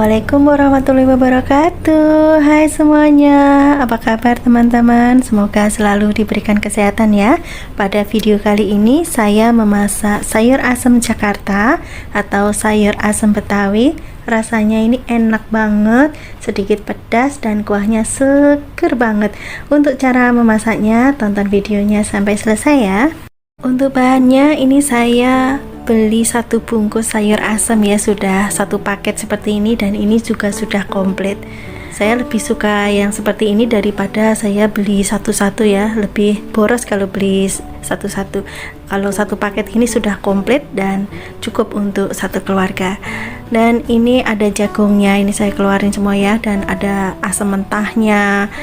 Assalamualaikum warahmatullahi wabarakatuh. Hai semuanya, apa kabar teman-teman? Semoga selalu diberikan kesehatan ya. Pada video kali ini saya memasak sayur asem Jakarta atau sayur asem Betawi. Rasanya ini enak banget, sedikit pedas dan kuahnya seger banget. Untuk cara memasaknya, tonton videonya sampai selesai ya. Untuk bahannya ini saya beli satu bungkus sayur asem ya, sudah satu paket seperti ini, dan ini juga sudah komplit. Saya lebih suka yang seperti ini daripada saya beli satu-satu ya, lebih boros kalau beli satu-satu. Kalau satu paket ini sudah komplit dan cukup untuk satu keluarga. Dan ini ada jagungnya, ini saya keluarin semua ya, dan ada asam mentahnya,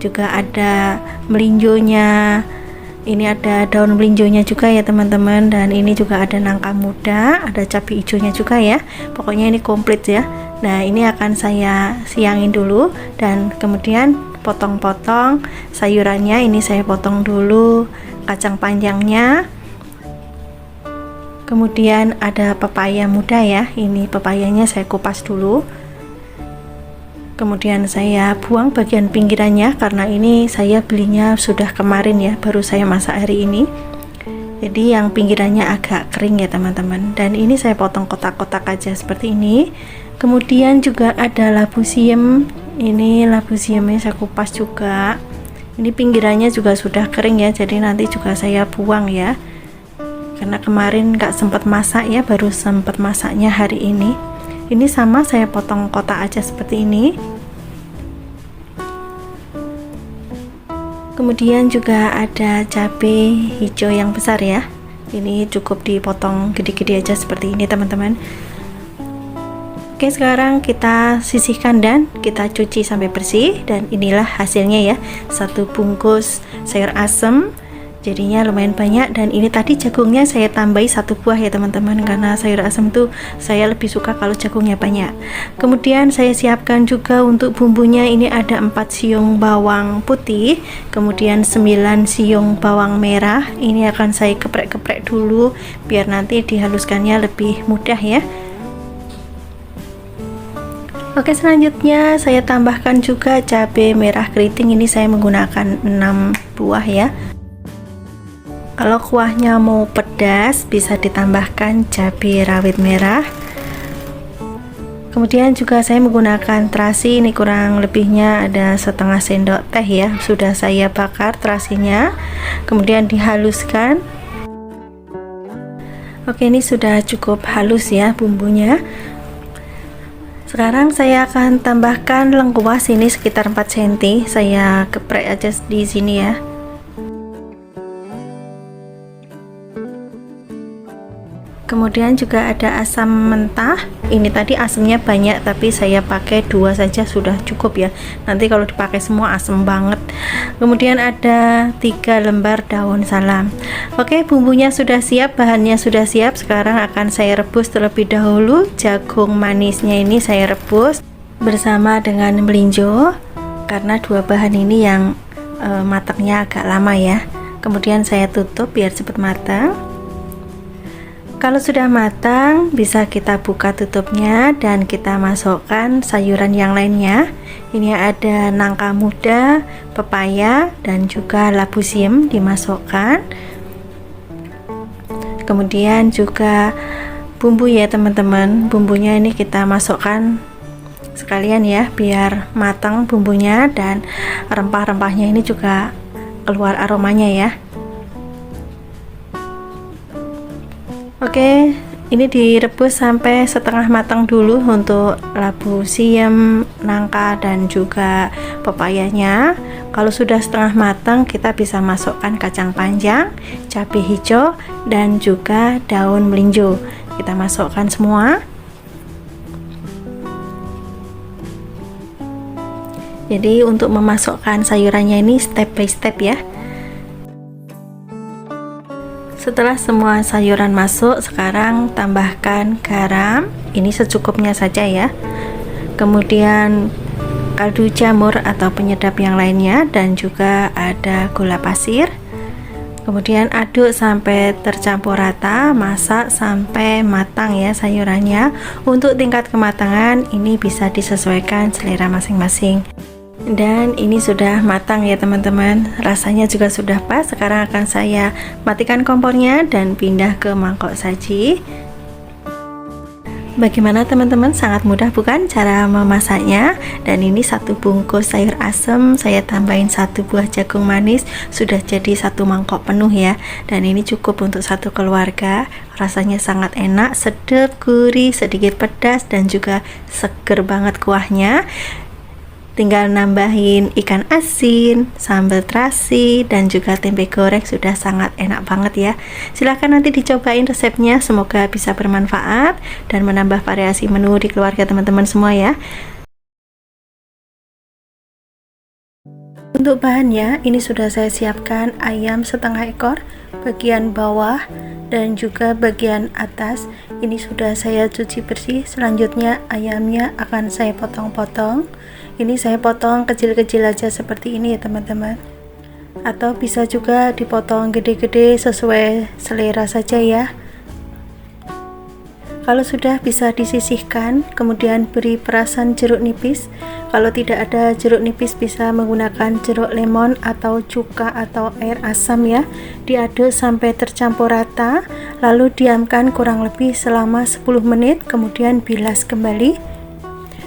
juga ada melinjonya. Ini ada daun melinjonya juga ya teman-teman, dan ini juga ada nangka muda, ada cabai hijaunya juga ya. Pokoknya ini komplit ya. Nah, ini akan saya siangin dulu dan kemudian potong-potong sayurannya. Ini saya potong dulu kacang panjangnya. Kemudian ada pepaya muda ya. Ini pepayanya saya kupas dulu. Kemudian saya buang bagian pinggirannya karena ini saya belinya sudah kemarin ya, baru saya masak hari ini. Jadi yang pinggirannya agak kering ya teman-teman. Dan ini saya potong kotak-kotak aja seperti ini. Kemudian juga ada labu siam. Ini labu siamnya saya kupas juga. Ini pinggirannya juga sudah kering ya, jadi nanti juga saya buang ya. Karena kemarin nggak sempat masak ya, baru sempat masaknya hari ini. Ini sama saya potong kotak aja seperti ini. Kemudian juga ada cabai hijau yang besar ya. Ini cukup dipotong gede-gede aja seperti ini teman-teman. Oke, sekarang kita sisihkan dan kita cuci sampai bersih. Dan inilah hasilnya ya, satu bungkus sayur asem. Jadinya lumayan banyak, dan ini tadi jagungnya saya tambahi satu buah ya teman-teman, karena sayur asem tuh saya lebih suka kalau jagungnya banyak. Kemudian saya siapkan juga untuk bumbunya, ini ada 4 siung bawang putih, kemudian 9 siung bawang merah. Ini akan saya geprek-geprek dulu biar nanti dihaluskannya lebih mudah ya. Oke, selanjutnya saya tambahkan juga cabai merah keriting. Ini saya menggunakan 6 buah ya. Kalau kuahnya mau pedas bisa ditambahkan cabai rawit merah. Kemudian juga saya menggunakan terasi, ini kurang lebihnya ada setengah sendok teh ya. Sudah saya bakar terasinya, kemudian dihaluskan. Oke, ini sudah cukup halus ya bumbunya. Sekarang saya akan tambahkan lengkuas, ini sekitar 4 cm. Saya geprek aja di sini ya. Kemudian juga ada asam mentah. Ini tadi asamnya banyak, tapi saya pakai 2 saja sudah cukup ya. Nanti kalau dipakai semua asam banget. Kemudian ada 3 lembar daun salam. Oke, bumbunya sudah siap, bahannya sudah siap. Sekarang akan saya rebus terlebih dahulu. Jagung manisnya ini saya rebus bersama dengan melinjo, karena 2 bahan ini yang matangnya agak lama ya. Kemudian saya tutup biar cepat matang. Kalau sudah matang, bisa kita buka tutupnya dan kita masukkan sayuran yang lainnya. Ini ada nangka muda, pepaya, dan juga labu siam dimasukkan. Kemudian juga bumbu ya teman-teman. Bumbunya ini kita masukkan sekalian ya, biar matang bumbunya, dan rempah-rempahnya ini juga keluar aromanya ya. Oke, ini direbus sampai setengah matang dulu untuk labu siam, nangka, dan juga pepayanya. Kalau sudah setengah matang, kita bisa masukkan kacang panjang, cabai hijau, dan juga daun melinjo. Kita masukkan semua. Jadi untuk memasukkan sayurannya ini step by step ya. Setelah semua sayuran masuk, sekarang tambahkan garam, ini secukupnya saja ya. Kemudian kaldu jamur atau penyedap yang lainnya, dan juga ada gula pasir. Kemudian aduk sampai tercampur rata, masak sampai matang ya sayurannya. Untuk tingkat kematangan ini bisa disesuaikan selera masing-masing. Dan ini sudah matang ya teman-teman, rasanya juga sudah pas. Sekarang akan saya matikan kompornya dan pindah ke mangkok saji. Bagaimana teman-teman, sangat mudah bukan cara memasaknya? Dan ini satu bungkus sayur asem, saya tambahin satu buah jagung manis, sudah jadi satu mangkok penuh ya. Dan ini cukup untuk satu keluarga. Rasanya sangat enak, sedap, gurih, sedikit pedas, dan juga seger banget kuahnya. Tinggal nambahin ikan asin, sambal terasi, dan juga tempe goreng, sudah sangat enak banget ya. Silahkan nanti dicobain resepnya, semoga bisa bermanfaat dan menambah variasi menu di keluarga teman-teman semua ya. Untuk bahannya, ini sudah saya siapkan ayam setengah ekor, bagian bawah dan juga bagian atas. Ini sudah saya cuci bersih. Selanjutnya ayamnya akan saya potong-potong. Ini saya potong kecil-kecil aja seperti ini ya teman-teman, atau bisa juga dipotong gede-gede sesuai selera saja ya. Kalau sudah bisa disisihkan, kemudian beri perasan jeruk nipis. Kalau tidak ada jeruk nipis bisa menggunakan jeruk lemon atau cuka atau air asam ya. Diaduk sampai tercampur rata, lalu diamkan kurang lebih selama 10 menit, kemudian bilas kembali.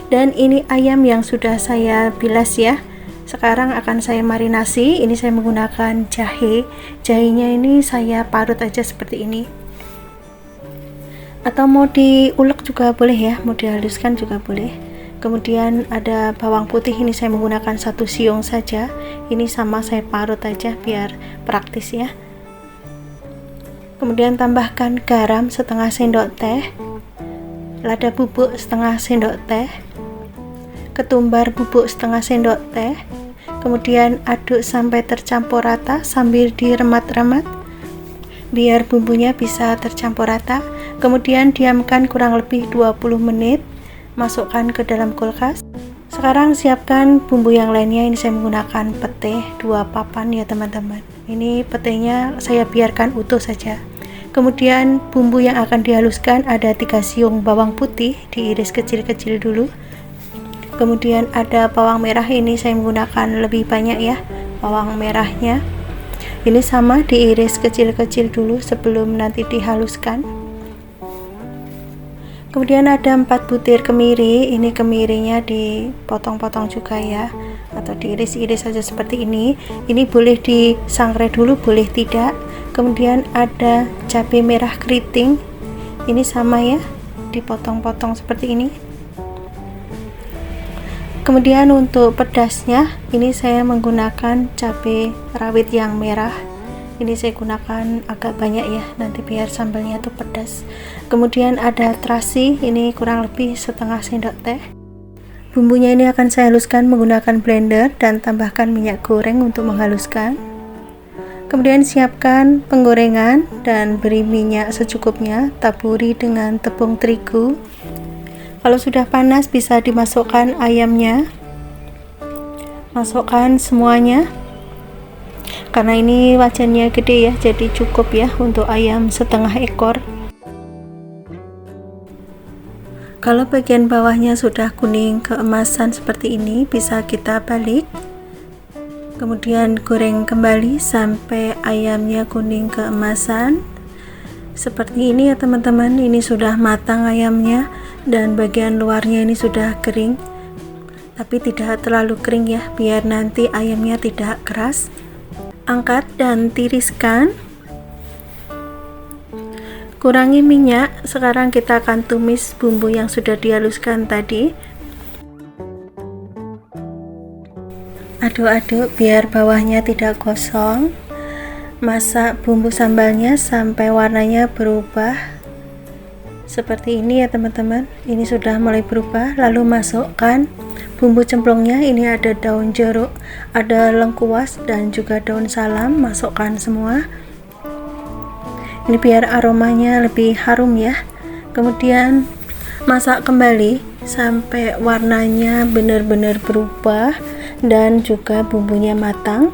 Dan ini ayam yang sudah saya bilas ya. Sekarang akan saya marinasi. Ini saya menggunakan jahe. Jahenya ini saya parut aja seperti ini. Atau mau diulek juga boleh ya, mau dihaluskan juga boleh. Kemudian ada bawang putih, ini saya menggunakan 1 siung saja. Ini sama saya parut aja biar praktis ya. Kemudian tambahkan garam setengah sendok teh, lada bubuk setengah sendok teh, ketumbar bubuk setengah sendok teh. Kemudian aduk sampai tercampur rata sambil diremat-remat biar bumbunya bisa tercampur rata. Kemudian diamkan kurang lebih 20 menit, masukkan ke dalam kulkas. Sekarang siapkan bumbu yang lainnya. Ini saya menggunakan pete 2 papan ya teman-teman. Ini petenya saya biarkan utuh saja. Kemudian bumbu yang akan dihaluskan ada 3 siung bawang putih, diiris kecil-kecil dulu. Kemudian ada bawang merah, ini saya menggunakan lebih banyak ya bawang merahnya. Ini sama diiris kecil-kecil dulu sebelum nanti dihaluskan. Kemudian ada 4 butir kemiri, ini kemirinya dipotong-potong juga ya, atau diiris-iris saja seperti ini. Ini boleh disangrai dulu, boleh tidak. Kemudian ada cabai merah keriting, ini sama ya, dipotong-potong seperti ini. Kemudian untuk pedasnya, ini saya menggunakan cabai rawit yang merah. Ini saya gunakan agak banyak ya, nanti biar sambalnya tuh pedas. Kemudian ada terasi, ini kurang lebih setengah sendok teh. Bumbunya ini akan saya haluskan menggunakan blender dan tambahkan minyak goreng untuk menghaluskan. Kemudian siapkan penggorengan dan beri minyak secukupnya, taburi dengan tepung terigu. Kalau sudah panas bisa dimasukkan ayamnya, masukkan semuanya. Karena ini wajannya gede ya, jadi cukup ya untuk ayam setengah ekor. Kalau bagian bawahnya sudah kuning keemasan seperti ini, bisa kita balik. Kemudian goreng kembali sampai ayamnya kuning keemasan. Seperti ini ya teman-teman, ini sudah matang ayamnya dan bagian luarnya ini sudah kering, tapi tidak terlalu kering ya, biar nanti ayamnya tidak keras. Angkat dan tiriskan. Kurangi minyak. Sekarang kita akan tumis bumbu yang sudah dihaluskan tadi. Aduk-aduk biar bawahnya tidak gosong. Masak bumbu sambalnya sampai warnanya berubah seperti ini ya teman-teman. Ini sudah mulai berubah. Lalu masukkan bumbu cemplungnya. Ini ada daun jeruk, ada lengkuas, dan juga daun salam. Masukkan semua. Ini biar aromanya lebih harum ya. Kemudian masak kembali sampai warnanya benar-benar berubah dan juga bumbunya matang.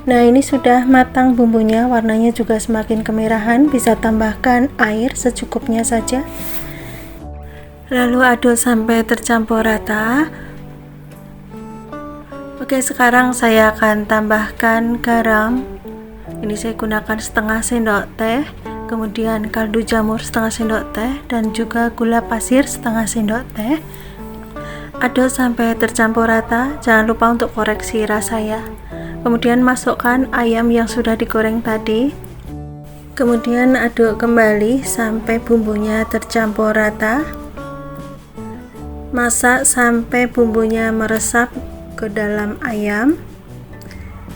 Nah, ini sudah matang bumbunya, warnanya juga semakin kemerahan. Bisa tambahkan air secukupnya saja. Lalu aduk sampai tercampur rata. Oke, sekarang saya akan tambahkan garam. Ini saya gunakan setengah sendok teh, kemudian kaldu jamur setengah sendok teh, dan juga gula pasir setengah sendok teh. Aduk sampai tercampur rata. Jangan lupa untuk koreksi rasa ya. Kemudian masukkan ayam yang sudah digoreng tadi. Kemudian aduk kembali sampai bumbunya tercampur rata. Masak sampai bumbunya meresap ke dalam ayam.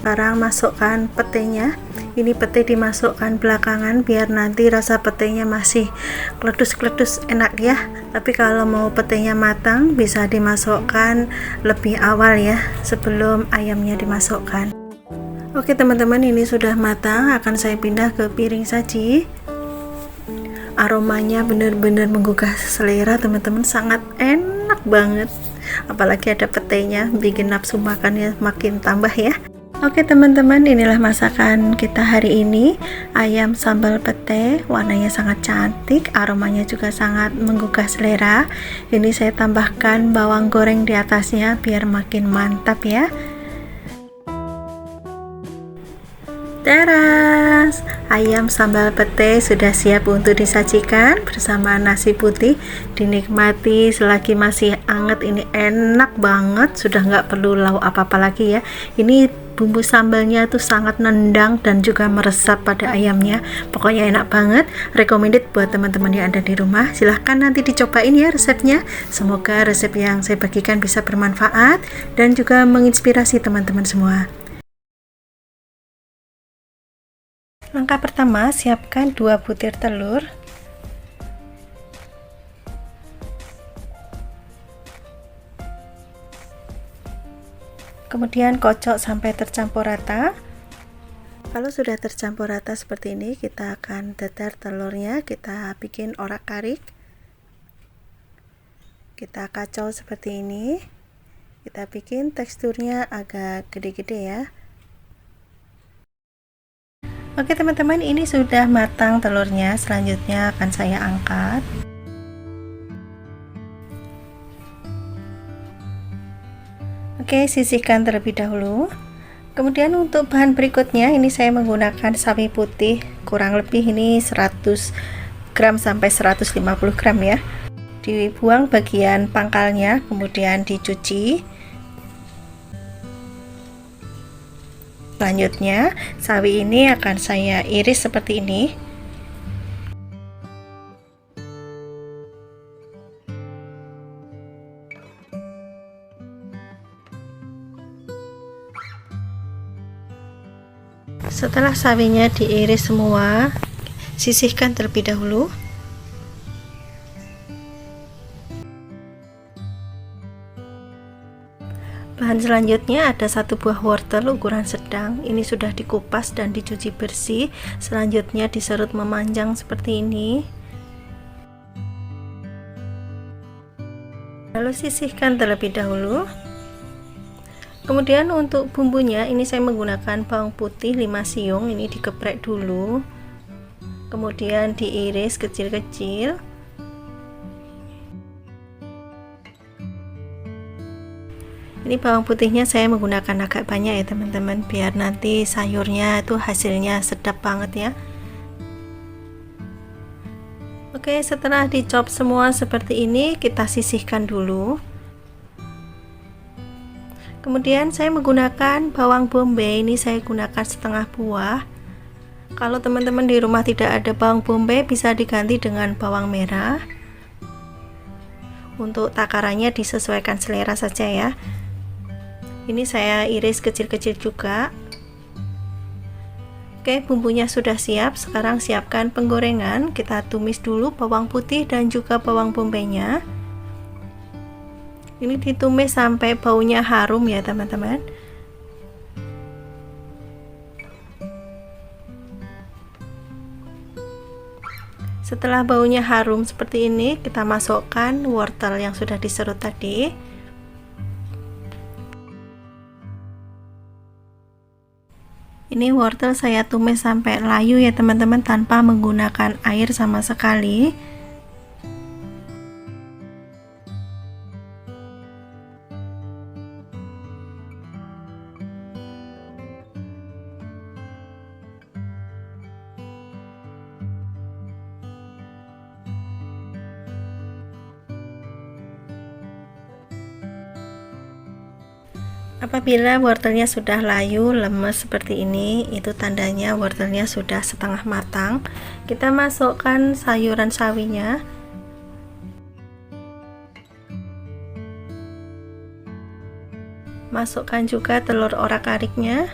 Sekarang masukkan petenya. Ini pete dimasukkan belakangan biar nanti rasa petenya masih kletus-kletus enak ya. Tapi kalau mau petenya matang bisa dimasukkan lebih awal ya, sebelum ayamnya dimasukkan. Oke teman-teman, ini sudah matang, akan saya pindah ke piring saji. Aromanya benar-benar menggugah selera teman-teman, sangat enak banget. Apalagi ada petenya, bikin nafsu makannya makin tambah ya. Oke teman-teman, inilah masakan kita hari ini. Ayam sambal pete, warnanya sangat cantik, aromanya juga sangat menggugah selera. Ini saya tambahkan bawang goreng di atasnya biar makin mantap ya. Teras, ayam sambal pete sudah siap untuk disajikan bersama nasi putih. Dinikmati selagi masih hangat, ini enak banget, sudah nggak perlu lauk apa-apa lagi ya. Ini bumbu sambalnya tuh sangat nendang dan juga meresap pada ayamnya. Pokoknya enak banget, recommended buat teman-teman yang ada di rumah. Silahkan nanti dicobain ya resepnya. Semoga resep yang saya bagikan bisa bermanfaat dan juga menginspirasi teman-teman semua. Langkah pertama, siapkan 2 butir telur. Kemudian kocok sampai tercampur rata. Kalau sudah tercampur rata seperti ini, kita akan teter telurnya, kita bikin orak-arik. Kita kacau seperti ini. Kita bikin teksturnya agak gede-gede ya. Oke teman-teman, ini sudah matang telurnya. Selanjutnya akan saya angkat. Oke, sisihkan terlebih dahulu. Kemudian untuk bahan berikutnya, ini saya menggunakan sawi putih, kurang lebih ini 100 gram sampai 150 gram ya. Dibuang bagian pangkalnya, kemudian dicuci. Selanjutnya, sawi ini akan saya iris seperti ini. Setelah sawinya diiris semua, sisihkan terlebih dahulu. Bahan selanjutnya ada 1 buah wortel ukuran sedang. Ini sudah dikupas dan dicuci bersih. Selanjutnya diserut memanjang seperti ini. Lalu sisihkan terlebih dahulu. Kemudian untuk bumbunya, ini saya menggunakan bawang putih 5 siung. Ini digeprek dulu, kemudian diiris kecil-kecil. Ini bawang putihnya saya menggunakan agak banyak ya teman-teman, biar nanti sayurnya itu hasilnya sedap banget ya. Oke, setelah dicop semua seperti ini, kita sisihkan dulu. Kemudian saya menggunakan bawang bombay, ini saya gunakan setengah buah. Kalau teman-teman di rumah tidak ada bawang bombay, bisa diganti dengan bawang merah. Untuk takarannya disesuaikan selera saja ya. Ini saya iris kecil-kecil juga. Oke, bumbunya sudah siap. Sekarang siapkan penggorengan. Kita tumis dulu bawang putih dan juga bawang bombaynya. Ini ditumis sampai baunya harum ya teman-teman. Setelah baunya harum seperti ini, kita masukkan wortel yang sudah diserut tadi. Ini wortel saya tumis sampai layu ya teman-teman, tanpa menggunakan air sama sekali. Apabila wortelnya sudah layu, lemes seperti ini, itu tandanya wortelnya sudah setengah matang. Kita masukkan sayuran sawinya. Masukkan juga telur orak-ariknya.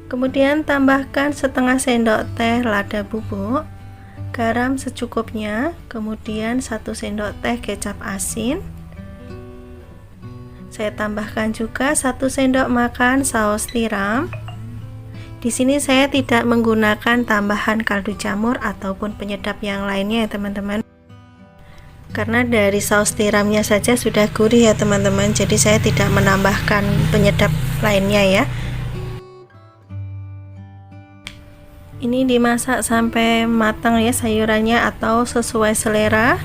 Kemudian tambahkan setengah sendok teh lada bubuk, garam secukupnya, kemudian 1 sendok teh kecap asin. Saya tambahkan juga 1 sendok makan saus tiram. Di sini saya tidak menggunakan tambahan kaldu jamur ataupun penyedap yang lainnya ya teman-teman. Karena dari saus tiramnya saja sudah gurih ya teman-teman, jadi saya tidak menambahkan penyedap lainnya ya. Ini dimasak sampai matang ya sayurannya, atau sesuai selera.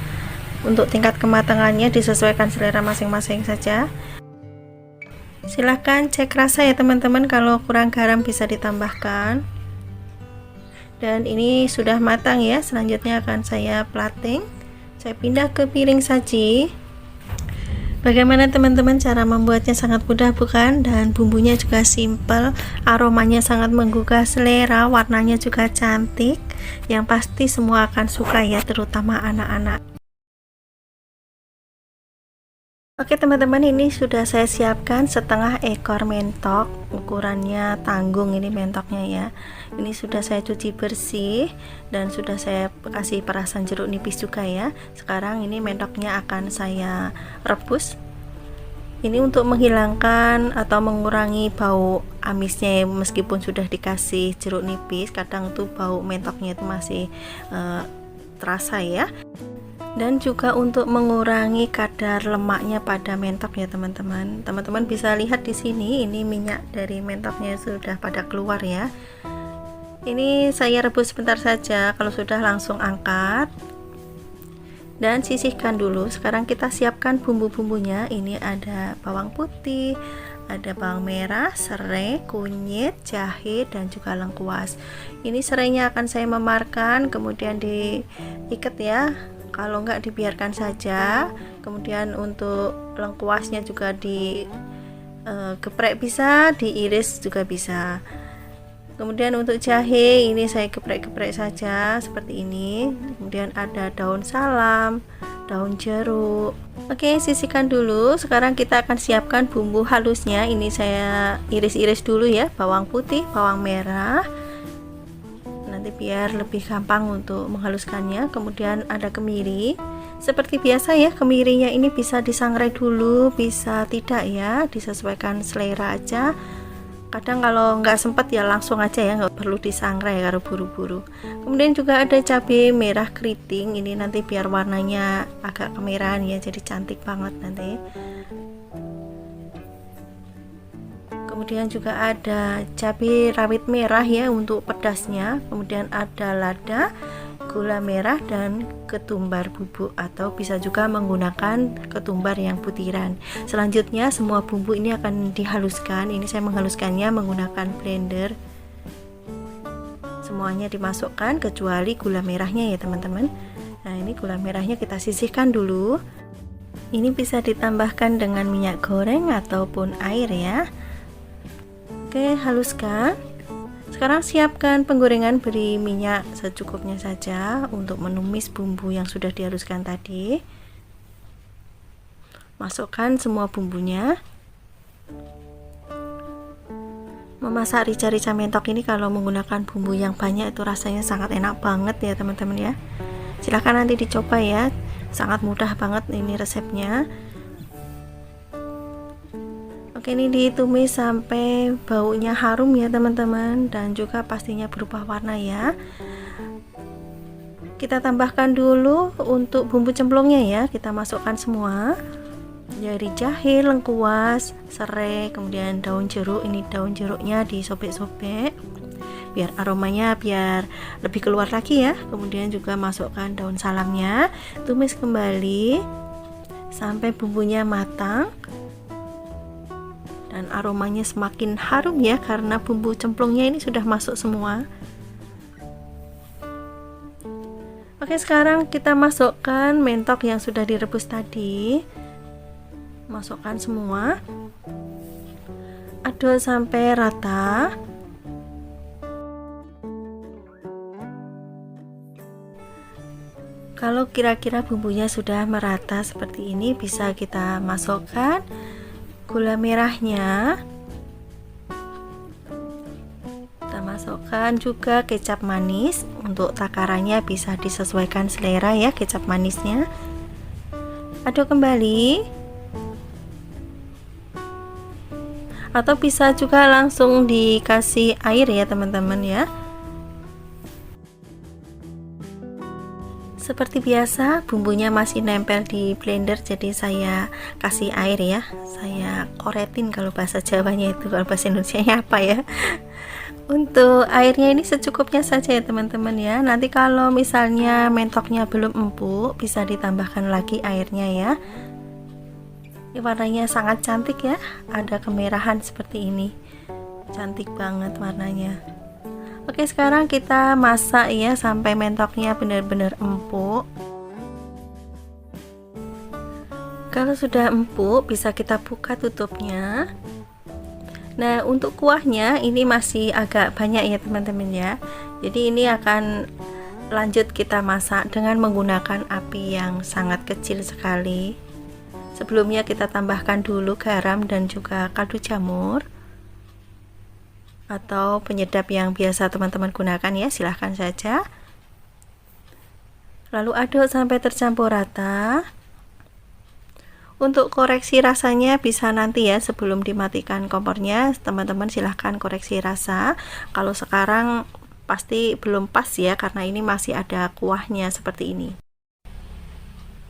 Untuk tingkat kematangannya disesuaikan selera masing-masing saja. Silahkan cek rasa ya teman-teman, kalau kurang garam bisa ditambahkan. Dan ini sudah matang ya, selanjutnya akan saya plating. Saya pindah ke piring saji. Bagaimana teman-teman, cara membuatnya sangat mudah bukan? Dan bumbunya juga simple, aromanya sangat menggugah selera, warnanya juga cantik. Yang pasti semua akan suka ya, terutama anak-anak. Oke teman-teman, ini sudah saya siapkan setengah ekor mentok, ukurannya tanggung ini mentoknya ya. Ini sudah saya cuci bersih dan sudah saya kasih perasan jeruk nipis juga ya. Sekarang ini mentoknya akan saya rebus. Ini untuk menghilangkan atau mengurangi bau amisnya ya, meskipun sudah dikasih jeruk nipis, kadang tuh bau mentoknya itu masih terasa ya. Dan juga untuk mengurangi kadar lemaknya pada mentok ya teman-teman. Teman-teman bisa lihat di sini, ini minyak dari mentoknya sudah pada keluar ya. Ini saya rebus sebentar saja, kalau sudah langsung angkat dan sisihkan dulu. Sekarang kita siapkan bumbu-bumbunya. Ini ada bawang putih, ada bawang merah, serai, kunyit, jahe, dan juga lengkuas. Ini serainya akan saya memarkan, kemudian diikat ya. Kalau enggak dibiarkan saja. Kemudian untuk lengkuasnya juga digeprek bisa, diiris juga bisa. Kemudian untuk jahe ini saya geprek-geprek saja seperti ini. Kemudian ada daun salam, daun jeruk. Oke, sisihkan dulu. Sekarang kita akan siapkan bumbu halusnya. Ini saya iris-iris dulu ya, bawang putih, bawang merah. Nanti biar lebih gampang untuk menghaluskannya. Kemudian ada kemiri. Seperti biasa ya, kemirinya ini bisa disangrai dulu, bisa tidak ya, disesuaikan selera aja. Kadang kalau nggak sempet ya langsung aja ya, nggak perlu disangrai kalau buru-buru. Kemudian juga ada cabai merah keriting, ini nanti biar warnanya agak kemerahan ya, jadi cantik banget nanti. Kemudian juga ada cabai rawit merah ya untuk pedasnya. Kemudian ada lada, gula merah, dan ketumbar bubuk, atau bisa juga menggunakan ketumbar yang butiran. Selanjutnya semua bumbu ini akan dihaluskan. Ini saya menghaluskannya menggunakan blender. Semuanya dimasukkan kecuali gula merahnya ya teman-teman. Nah, ini gula merahnya kita sisihkan dulu. Ini bisa ditambahkan dengan minyak goreng ataupun air ya. Oke, haluskan. Sekarang siapkan penggorengan, beri minyak secukupnya saja untuk menumis bumbu yang sudah dihaluskan tadi. Masukkan semua bumbunya. Memasak rica-rica mentok ini kalau menggunakan bumbu yang banyak itu rasanya sangat enak banget ya teman-teman ya. Silahkan nanti dicoba ya, sangat mudah banget ini resepnya. Oke, ini ditumis sampai baunya harum ya teman-teman, dan juga pastinya berubah warna ya. Kita tambahkan dulu untuk bumbu cemplungnya ya, kita masukkan semua. dari jahe, lengkuas, serai, kemudian daun jeruk. Ini daun jeruknya disobek-sobek biar aromanya biar lebih keluar lagi ya. Kemudian juga masukkan daun salamnya, tumis kembali sampai bumbunya matang dan aromanya semakin harum ya, karena bumbu cemplungnya ini sudah masuk semua. Oke, sekarang kita masukkan mentok yang sudah direbus tadi. Masukkan semua, aduk sampai rata. Kalau kira-kira bumbunya sudah merata seperti ini, bisa kita masukkan gula merahnya. Kita masukkan juga kecap manis. Untuk takarannya bisa disesuaikan selera ya, kecap manisnya. Aduk kembali. Atau bisa juga langsung dikasih air ya teman-teman ya. Seperti biasa bumbunya masih nempel di blender, jadi saya kasih air ya, saya koretin kalau bahasa Jawanya itu, kalau bahasa Indonesianya apa ya. Untuk airnya ini secukupnya saja ya teman-teman ya. Nanti kalau misalnya mentoknya belum empuk, bisa ditambahkan lagi airnya ya. Ini warnanya sangat cantik ya, ada kemerahan seperti ini, cantik banget warnanya. Oke, sekarang kita masak ya sampai mentoknya benar-benar empuk. Kalau sudah empuk, bisa kita buka tutupnya. Nah, untuk kuahnya ini masih agak banyak ya teman-teman ya. Jadi ini akan lanjut kita masak dengan menggunakan api yang sangat kecil sekali. Sebelumnya kita tambahkan dulu garam dan juga kaldu jamur atau penyedap yang biasa teman-teman gunakan ya, silahkan saja. Lalu aduk sampai tercampur rata. Untuk koreksi rasanya bisa nanti ya, sebelum dimatikan kompornya teman-teman silahkan koreksi rasa. Kalau sekarang pasti belum pas ya, karena ini masih ada kuahnya seperti ini.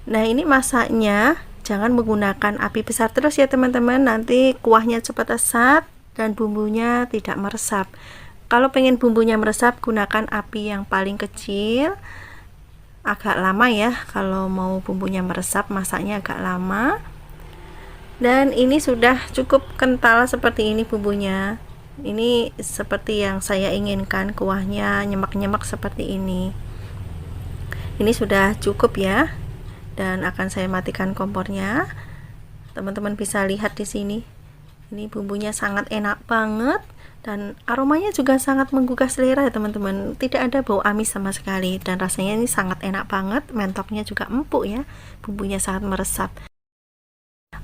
Nah, ini masaknya jangan menggunakan api besar terus ya teman-teman, nanti kuahnya cepat asat dan bumbunya tidak meresap. Kalau pengen bumbunya meresap, gunakan api yang paling kecil. Agak lama ya kalau mau bumbunya meresap, masaknya agak lama. Dan ini sudah cukup kental seperti ini bumbunya. Ini seperti yang saya inginkan, kuahnya nyemak-nyemak seperti ini. Ini sudah cukup ya. Dan akan saya matikan kompornya. Teman-teman bisa lihat di sini. Ini bumbunya sangat enak banget dan aromanya juga sangat menggugah selera ya teman-teman. Tidak ada bau amis sama sekali dan rasanya ini sangat enak banget. Mentoknya juga empuk ya, bumbunya sangat meresap.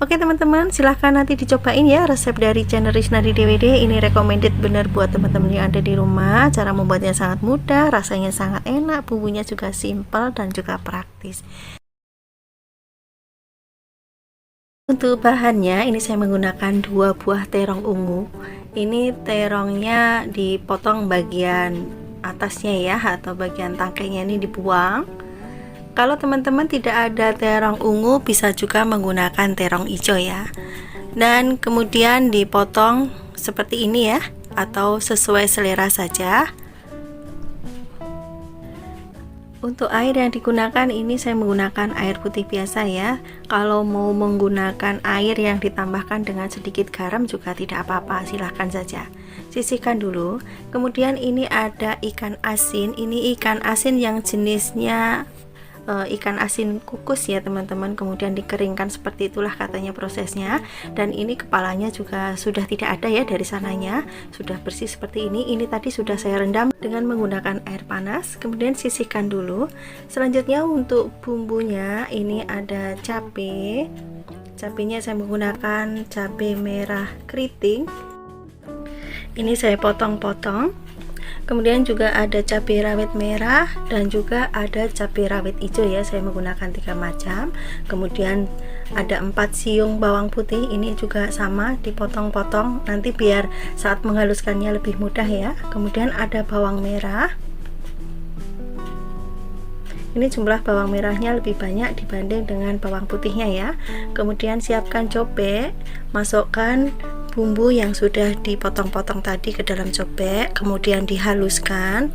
Oke teman-teman, silahkan nanti dicobain ya resep dari channel Risnadi DWD. Ini recommended bener buat teman-teman yang ada di rumah. Cara membuatnya sangat mudah, rasanya sangat enak, bumbunya juga simple dan juga praktis. Untuk bahannya ini saya menggunakan 2 buah terong ungu. Ini terongnya dipotong bagian atasnya ya, atau bagian tangkainya ini dibuang. Kalau teman-teman tidak ada terong ungu, bisa juga menggunakan terong hijau ya. Dan kemudian dipotong seperti ini ya, atau sesuai selera saja. Untuk air yang digunakan ini saya menggunakan air putih biasa ya. Kalau mau menggunakan air yang ditambahkan dengan sedikit garam juga tidak apa-apa, silahkan saja. Sisihkan dulu. Kemudian ini ada ikan asin. Ini ikan asin yang jenisnya ikan asin kukus ya teman-teman, kemudian dikeringkan, seperti itulah katanya prosesnya. Dan ini kepalanya juga sudah tidak ada ya dari sananya, sudah bersih seperti ini. Ini tadi sudah saya rendam dengan menggunakan air panas, kemudian sisihkan dulu. Selanjutnya untuk bumbunya ini ada cabai. Cabenya saya menggunakan cabai merah keriting, ini saya potong-potong. Kemudian juga ada cabai rawit merah dan juga ada cabai rawit hijau ya, saya menggunakan 3 macam. Kemudian ada 4 siung bawang putih, ini juga sama dipotong-potong nanti biar saat menghaluskannya lebih mudah ya. Kemudian ada bawang merah, Ini jumlah bawang merahnya lebih banyak dibanding dengan bawang putihnya ya. Kemudian siapkan cobek, masukkan bumbu yang sudah dipotong-potong tadi ke dalam cobek, kemudian dihaluskan.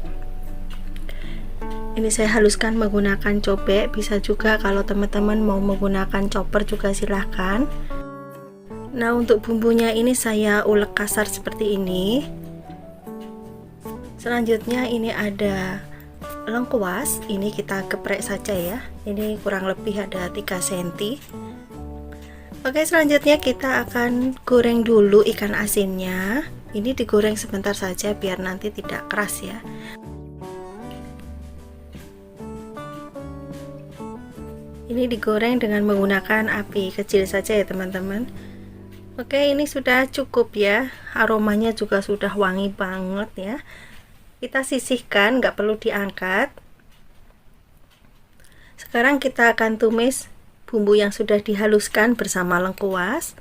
Ini saya haluskan menggunakan cobek, bisa juga kalau teman-teman mau menggunakan chopper juga silahkan. Nah, untuk bumbunya ini saya ulek kasar seperti ini. Selanjutnya ini ada lengkuas, ini kita geprek saja ya. Ini kurang lebih ada 3 cm. Oke, selanjutnya kita akan goreng dulu ikan asinnya. Ini digoreng sebentar saja biar nanti tidak keras ya. Ini digoreng dengan menggunakan api kecil saja ya teman-teman. Oke, ini sudah cukup ya. Aromanya juga sudah wangi banget ya. Kita sisihkan, nggak perlu diangkat. Sekarang kita akan tumis bumbu yang sudah dihaluskan bersama lengkuas.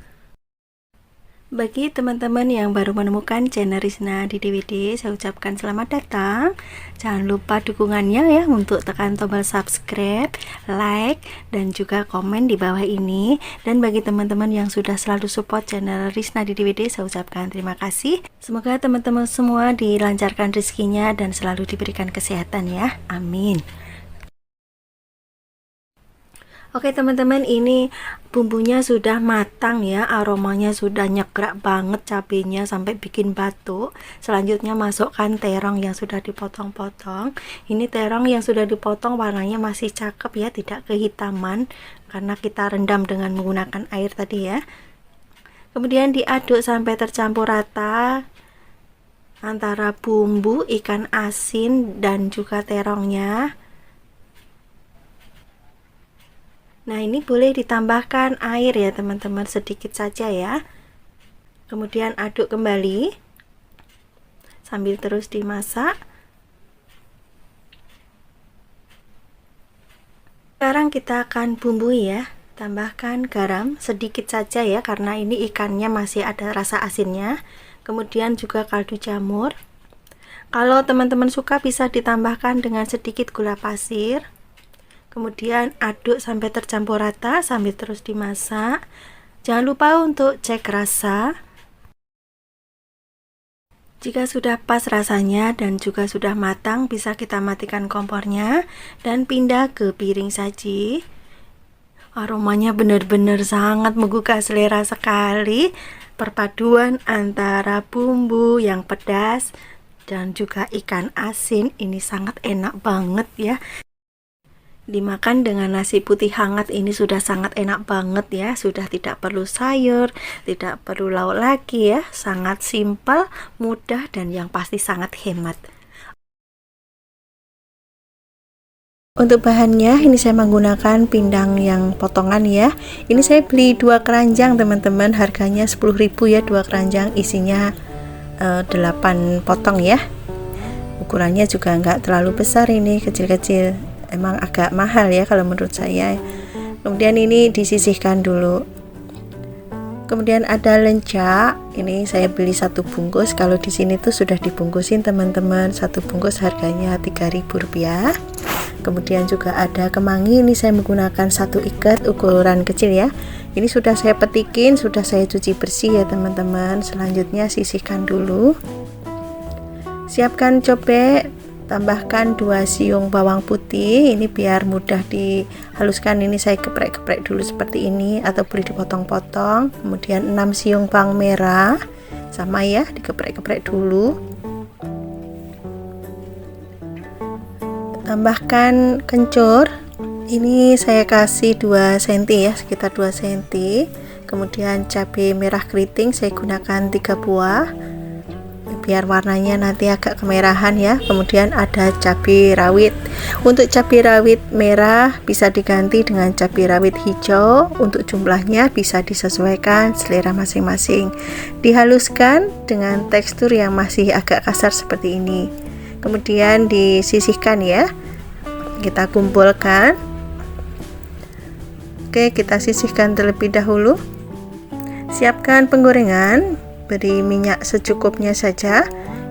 Bagi teman-teman yang baru menemukan channel Rizna di DVD, saya ucapkan selamat datang. Jangan lupa dukungannya ya untuk tekan tombol subscribe, like, dan juga komen di bawah ini. Dan bagi teman-teman yang sudah selalu support channel Rizna di DVD, saya ucapkan terima kasih. Semoga teman-teman semua dilancarkan rezekinya dan selalu diberikan kesehatan ya. Amin. Oke teman-teman, ini bumbunya sudah matang ya, aromanya sudah nyekrak banget, cabenya sampai bikin batuk. Selanjutnya masukkan terong yang sudah dipotong-potong. Ini terong yang sudah dipotong warnanya masih cakep ya, tidak kehitaman karena kita rendam dengan menggunakan air tadi ya. Kemudian diaduk sampai tercampur rata antara bumbu ikan asin dan juga terongnya. Nah, ini boleh ditambahkan air ya teman-teman, sedikit saja ya. Kemudian aduk kembali sambil terus dimasak. Sekarang kita akan bumbui ya. Tambahkan garam sedikit saja ya, karena ini ikannya masih ada rasa asinnya. Kemudian juga kaldu jamur. Kalau teman-teman suka bisa ditambahkan dengan sedikit gula pasir. Kemudian aduk sampai tercampur rata sambil terus dimasak. Jangan lupa untuk cek rasa. Jika sudah pas rasanya dan juga sudah matang, bisa kita matikan kompornya dan pindah ke piring saji. Aromanya benar-benar sangat menggugah selera sekali. Perpaduan antara bumbu yang pedas dan juga ikan asin ini sangat enak banget ya. Dimakan dengan nasi putih hangat ini sudah sangat enak banget ya. Sudah tidak perlu sayur, tidak perlu lauk lagi ya. Sangat simpel, mudah, dan yang pasti sangat hemat. Untuk bahannya ini saya menggunakan pindang yang potongan ya. Ini saya beli 2 keranjang teman-teman, harganya 10.000 ya 2 keranjang, isinya 8 potong ya. Ukurannya juga enggak terlalu besar, ini kecil-kecil. Emang agak mahal ya kalau menurut saya. Kemudian ini disisihkan dulu. Kemudian ada lenca, ini saya beli 1 bungkus. Kalau di sini tuh sudah dibungkusin teman-teman, 1 bungkus harganya Rp3.000. Kemudian juga ada kemangi, ini saya menggunakan 1 ikat ukuran kecil ya. Ini sudah saya petikin, sudah saya cuci bersih ya teman-teman. Selanjutnya sisihkan dulu. Siapkan cobek. Tambahkan 2 siung bawang putih, ini biar mudah dihaluskan. Ini saya geprek-geprek dulu seperti ini atau boleh dipotong-potong. Kemudian 6 siung bawang merah, sama ya, digeprek-geprek dulu. Tambahkan kencur, ini saya kasih 2 cm ya, sekitar 2 cm. Kemudian cabai merah keriting saya gunakan 3 buah biar warnanya nanti agak kemerahan ya. Kemudian ada cabai rawit. Untuk cabai rawit merah bisa diganti dengan cabai rawit hijau. Untuk jumlahnya bisa disesuaikan selera masing-masing. Dihaluskan dengan tekstur yang masih agak kasar seperti ini. Kemudian disisihkan ya. Kita kumpulkan. Oke, kita sisihkan terlebih dahulu. Siapkan penggorengan. Beri minyak secukupnya saja.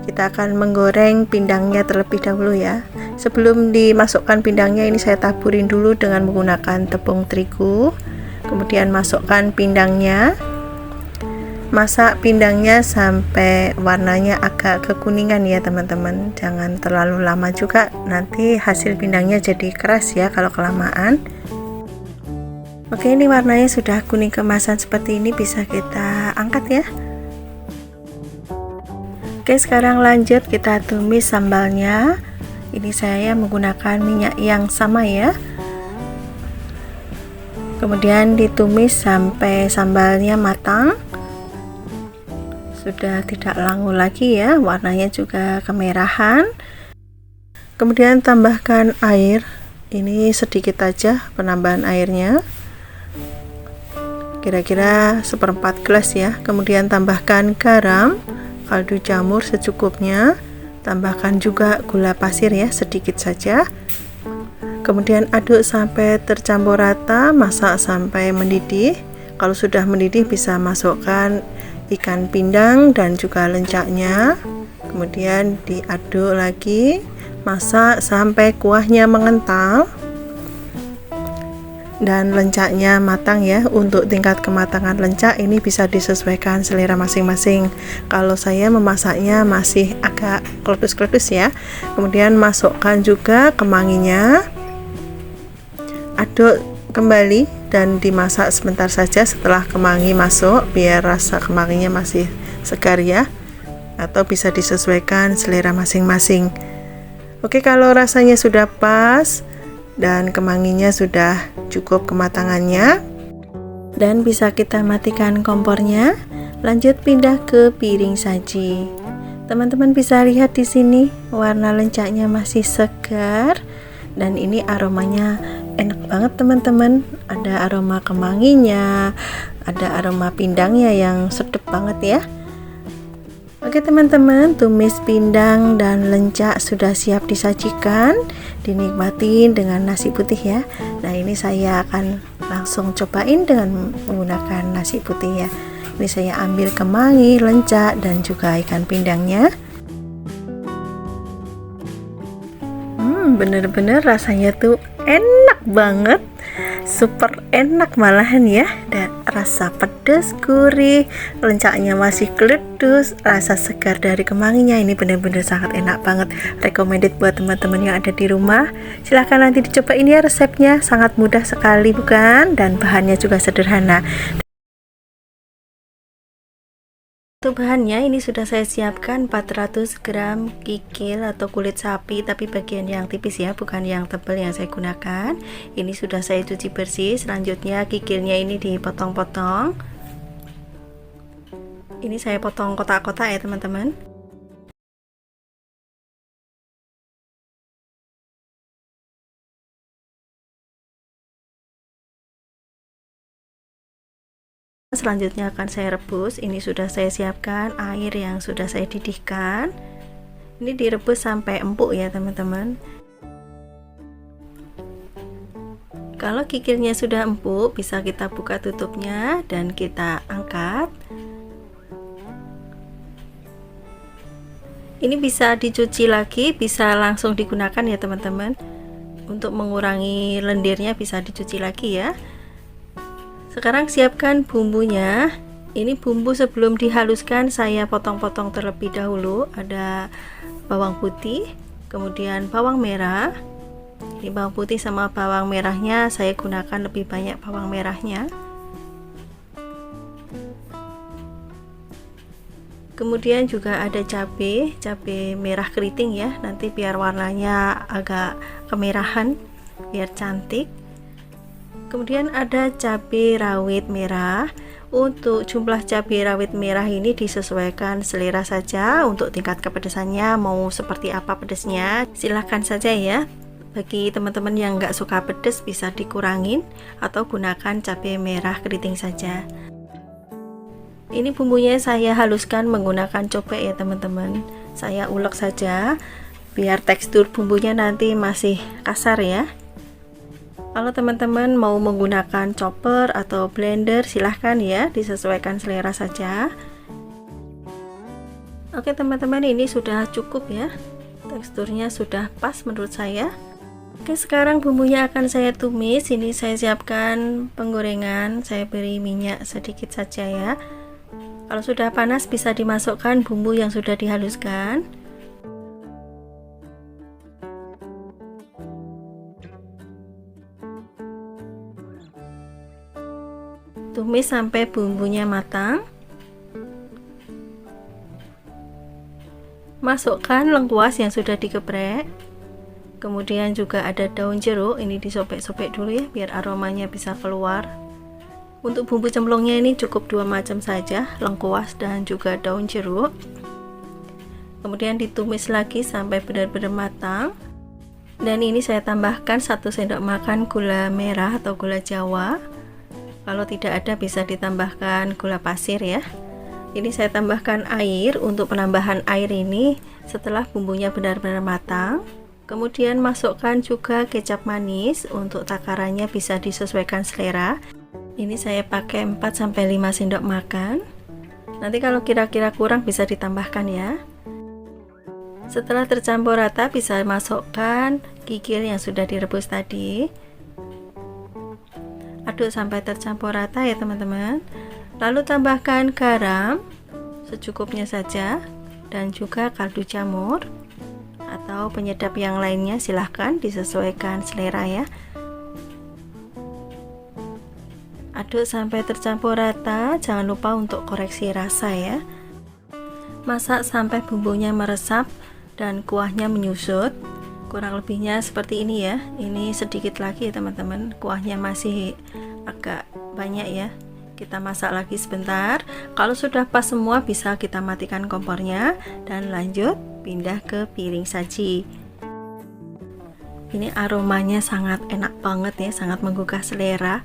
Kita akan menggoreng pindangnya terlebih dahulu ya. Sebelum dimasukkan pindangnya, ini saya taburin dulu dengan menggunakan tepung terigu. Kemudian masukkan pindangnya. Masak pindangnya sampai warnanya agak kekuningan ya teman-teman, jangan terlalu lama juga, nanti hasil pindangnya jadi keras ya kalau kelamaan. Oke, ini warnanya sudah kuning keemasan seperti ini, bisa kita angkat ya. Oke, sekarang lanjut kita tumis sambalnya. Ini saya menggunakan minyak yang sama ya. Kemudian ditumis sampai sambalnya matang. Sudah tidak langu lagi ya, warnanya juga kemerahan. Kemudian tambahkan air, ini sedikit aja penambahan airnya, kira-kira 1/4 gelas ya. Kemudian tambahkan garam, kaldu jamur secukupnya, tambahkan juga gula pasir ya, sedikit saja. Kemudian aduk sampai tercampur rata, masak sampai mendidih. Kalau sudah mendidih bisa masukkan ikan pindang dan juga lencaknya, kemudian diaduk lagi, masak sampai kuahnya mengental dan lencaknya matang ya. Untuk tingkat kematangan lencak ini bisa disesuaikan selera masing-masing. Kalau saya memasaknya masih agak kletus-kletus ya. Kemudian masukkan juga kemanginya, aduk kembali dan dimasak sebentar saja setelah kemangi masuk, biar rasa kemanginya masih segar ya, atau bisa disesuaikan selera masing-masing. Oke, kalau rasanya sudah pas dan kemanginya sudah cukup kematangannya, dan bisa kita matikan kompornya. Lanjut pindah ke piring saji. Teman-teman bisa lihat di sini warna lencaknya masih segar dan ini aromanya enak banget teman-teman. Ada aroma kemanginya, ada aroma pindangnya yang sedap banget ya. Oke teman-teman, tumis pindang dan lencak sudah siap disajikan, dinikmatin dengan nasi putih ya. Nah, ini saya akan langsung cobain dengan menggunakan nasi putih ya. Ini saya ambil kemangi, lencak dan juga ikan pindangnya. Bener-bener rasanya tuh enak banget, super enak malahan ya. Dan rasa pedas, gurih, lencaknya masih keledus, rasa segar dari kemanginya, ini bener-bener sangat enak banget. Recommended buat teman-teman yang ada di rumah. Silahkan nanti dicobain ya resepnya, sangat mudah sekali bukan, dan bahannya juga sederhana. Untuk bahannya ini sudah saya siapkan 400 gram kikil atau kulit sapi, tapi bagian yang tipis ya, bukan yang tebal yang saya gunakan. Ini sudah saya cuci bersih. Selanjutnya kikilnya ini dipotong-potong. Ini saya potong kotak-kotak ya teman-teman. Selanjutnya akan saya rebus. Ini sudah saya siapkan air yang sudah saya didihkan. Ini direbus sampai empuk ya teman-teman. Kalau kikilnya sudah empuk, bisa kita buka tutupnya dan kita angkat. Ini bisa dicuci lagi, bisa langsung digunakan ya teman-teman. Untuk mengurangi lendirnya bisa dicuci lagi ya. Sekarang siapkan bumbunya. Ini bumbu sebelum dihaluskan saya potong-potong terlebih dahulu. Ada bawang putih, kemudian bawang merah. Ini bawang putih sama bawang merahnya saya gunakan lebih banyak bawang merahnya. Kemudian juga ada cabai merah keriting ya, nanti biar warnanya agak kemerahan, biar cantik. Kemudian ada cabai rawit merah. Untuk jumlah cabai rawit merah ini disesuaikan selera saja. Untuk tingkat kepedasannya mau seperti apa pedasnya silahkan saja ya. Bagi teman-teman yang nggak suka pedas bisa dikurangin atau gunakan cabai merah keriting saja. Ini bumbunya saya haluskan menggunakan cobek ya teman-teman. Saya ulek saja biar tekstur bumbunya nanti masih kasar ya. Kalau teman-teman mau menggunakan chopper atau blender silahkan ya, disesuaikan selera saja. Oke teman-teman, ini sudah cukup ya. Teksturnya sudah pas menurut saya. Oke, sekarang bumbunya akan saya tumis. Ini saya siapkan penggorengan, saya beri minyak sedikit saja ya. Kalau sudah panas bisa dimasukkan bumbu yang sudah dihaluskan. Tumis sampai bumbunya matang. Masukkan lengkuas yang sudah digeprek. Kemudian juga ada daun jeruk, ini disobek-sobek dulu ya biar aromanya bisa keluar. Untuk bumbu cemplungnya ini cukup 2 macam saja, lengkuas dan juga daun jeruk. Kemudian ditumis lagi sampai benar-benar matang. Dan ini saya tambahkan 1 sendok makan gula merah atau gula Jawa. Kalau tidak ada bisa ditambahkan gula pasir ya. Ini saya tambahkan air. Untuk penambahan air ini setelah bumbunya benar-benar matang. Kemudian masukkan juga kecap manis. Untuk takarannya bisa disesuaikan selera. Ini saya pakai 4-5 sendok makan. Nanti kalau kira-kira kurang bisa ditambahkan ya. Setelah tercampur rata bisa masukkan kikil yang sudah direbus tadi. Aduk sampai tercampur rata ya teman-teman. Lalu tambahkan garam secukupnya saja dan juga kaldu jamur atau penyedap yang lainnya, silahkan disesuaikan selera ya. Aduk sampai tercampur rata, jangan lupa untuk koreksi rasa ya. Masak sampai bumbunya meresap dan kuahnya menyusut. Kurang lebihnya seperti ini ya. Ini sedikit lagi ya teman-teman, kuahnya masih agak banyak ya. Kita masak lagi sebentar. Kalau sudah pas semua bisa kita matikan kompornya dan lanjut pindah ke piring saji. Ini aromanya sangat enak banget ya, sangat menggugah selera.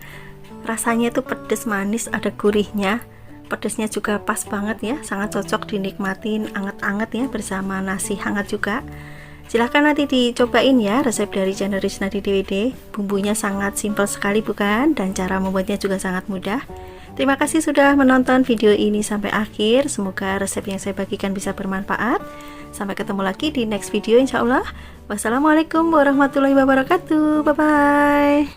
Rasanya itu pedas manis, ada gurihnya. Pedasnya juga pas banget ya, sangat cocok dinikmatin anget-anget ya bersama nasi hangat juga. Silahkan nanti dicobain ya resep dari channel Risnadi DWD. Bumbunya sangat simpel sekali bukan? Dan cara membuatnya juga sangat mudah. Terima kasih sudah menonton video ini sampai akhir. Semoga resep yang saya bagikan bisa bermanfaat. Sampai ketemu lagi di next video insya Allah. Wassalamualaikum warahmatullahi wabarakatuh. Bye bye.